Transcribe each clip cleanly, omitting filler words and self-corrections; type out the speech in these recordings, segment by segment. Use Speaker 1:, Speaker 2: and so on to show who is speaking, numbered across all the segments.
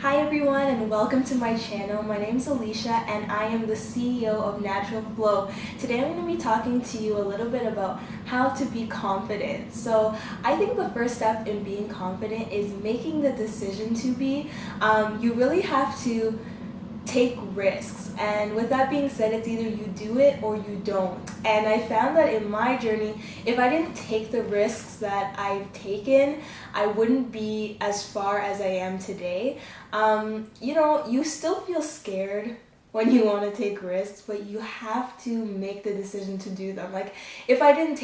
Speaker 1: Hi everyone and welcome to my channel. My name is Alicia and I am the CEO of Natural Flow. Today I'm going to be talking to you a little bit about how to be confident. So I think the first step in being confident is making the decision to be. You really have to take risks, and with that being said, it's either you do it or you don't. And I found that in my journey, if I didn't take the risks that I've taken, I wouldn't be as far as I am today. You still feel scared when you want to take risks, but you have to make the decision to do them. Like, if I didn't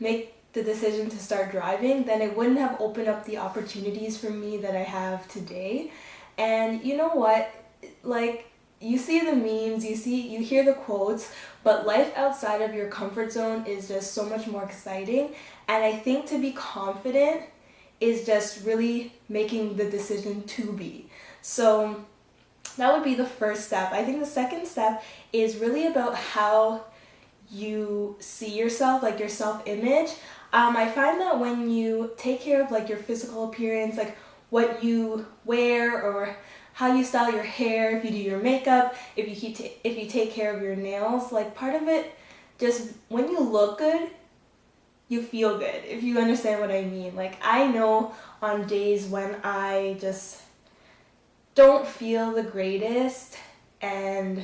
Speaker 1: make the decision to start driving, then it wouldn't have opened up the opportunities for me that I have today. And you know what? Like, you see the memes, you hear the quotes, but life outside of your comfort zone is just so much more exciting. And I think to be confident is just really making the decision to be. So that would be the first step. I think the second step is really about how you see yourself, like your self-image. I find that when you take care of like your physical appearance, like what you wear or how you style your hair, if you do your makeup, if you take care of your nails, like part of it, just when you look good, you feel good, if you understand what I mean. Like, I know on days when I just don't feel the greatest and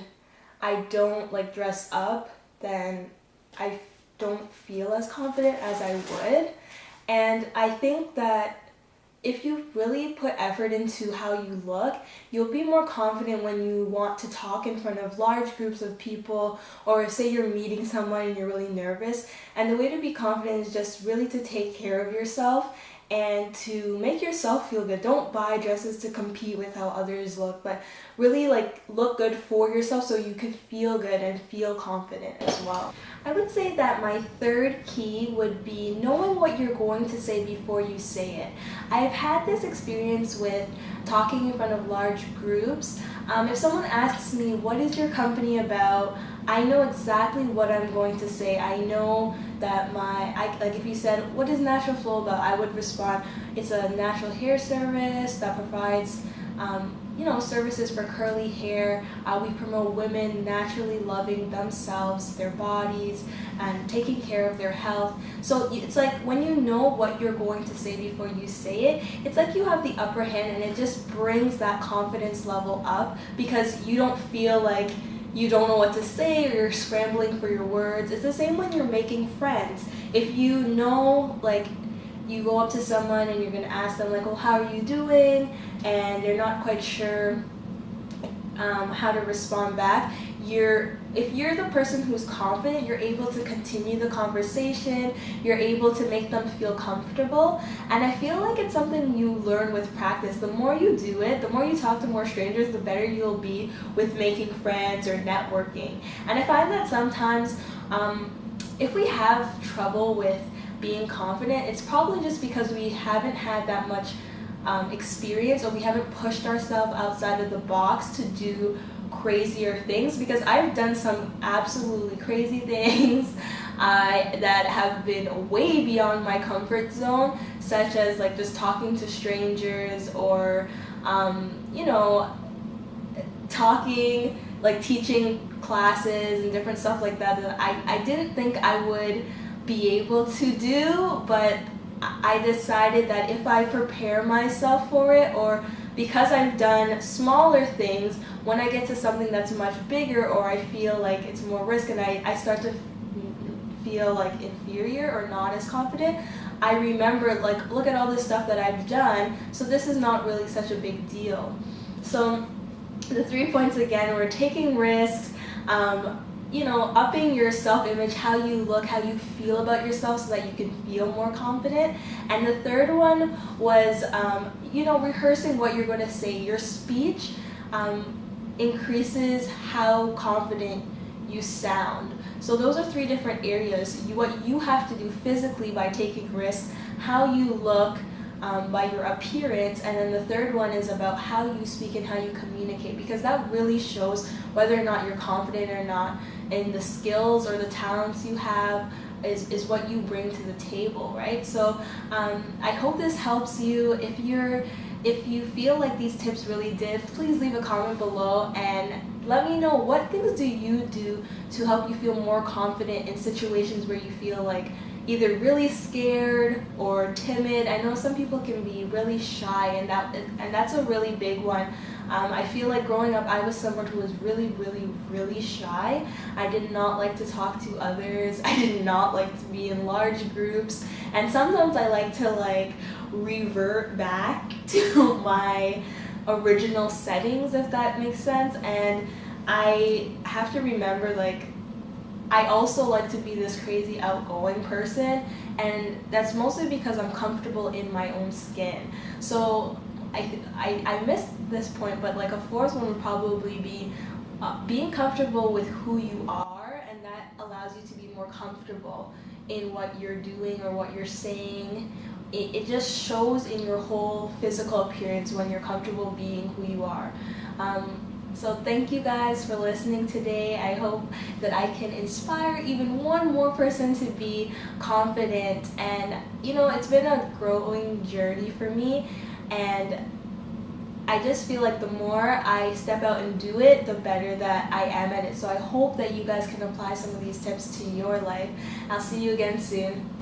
Speaker 1: I don't like dress up, then I don't feel as confident as I would. And I think that if you really put effort into how you look, you'll be more confident when you want to talk in front of large groups of people, or say you're meeting someone and you're really nervous. And the way to be confident is just really to take care of yourself and to make yourself feel good. Don't buy dresses to compete with how others look, but really like look good for yourself so you can feel good and feel confident as well. I would say that my third key would be knowing what you're going to say before you say it. I've had this experience with talking in front of large groups. If someone asks me, what is your company about? I know exactly what I'm going to say. I know that like if you said, what is Natural Flow about? I would respond, it's a natural hair service that provides services for curly hair. We promote women naturally loving themselves, their bodies, and taking care of their health. So it's like when you know what you're going to say before you say it, it's like you have the upper hand, and it just brings that confidence level up because you don't feel like you don't know what to say or you're scrambling for your words. It's the same when you're making friends. If you know, like, you go up to someone and you're going to ask them like, well, how are you doing? And they're not quite sure how to respond back. If you're the person who's confident, you're able to continue the conversation, you're able to make them feel comfortable. And I feel like it's something you learn with practice. The more you do it, the more you talk to more strangers, the better you'll be with making friends or networking. And I find that sometimes if we have trouble with being confident, it's probably just because we haven't had that much experience, or we haven't pushed ourselves outside of the box to do crazier things, because I've done some absolutely crazy things that have been way beyond my comfort zone, such as like just talking to strangers or teaching classes and different stuff like that I didn't think I would be able to do, but I decided that if I prepare myself for it, or because I've done smaller things, when I get to something that's much bigger, or I feel like it's more risk and I start to feel like inferior or not as confident, I remember like, look at all this stuff that I've done, so this is not really such a big deal. So the 3 points again were taking risks, upping your self-image, how you look, how you feel about yourself so that you can feel more confident. And the third one was, rehearsing what you're going to say. Your speech increases how confident you sound. So those are 3 different areas. What you have to do physically by taking risks, how you look, by your appearance, and then the third one is about how you speak and how you communicate, because that really shows whether or not you're confident or not in the skills or the talents you have is what you bring to the table, right? So I hope this helps you. If you're if you feel like these tips really did, please leave a comment below and let me know what things do you do to help you feel more confident in situations where you feel like either really scared or timid. I know some people can be really shy, and that's a really big one. I feel like growing up, I was someone who was really shy. I did not like to talk to others. I did not like to be in large groups, and sometimes I like to revert back to my original settings, if that makes sense. And I have to remember, I also like to be this crazy outgoing person, and that's mostly because I'm comfortable in my own skin. So I missed this point, but a fourth one would probably be being comfortable with who you are, and that allows you to be more comfortable in what you're doing or what you're saying. It just shows in your whole physical appearance when you're comfortable being who you are. So thank you guys for listening today. I hope that I can inspire even one more person to be confident. And it's been a growing journey for me, and I just feel like the more I step out and do it, the better that I am at it. So I hope that you guys can apply some of these tips to your life. I'll see you again soon.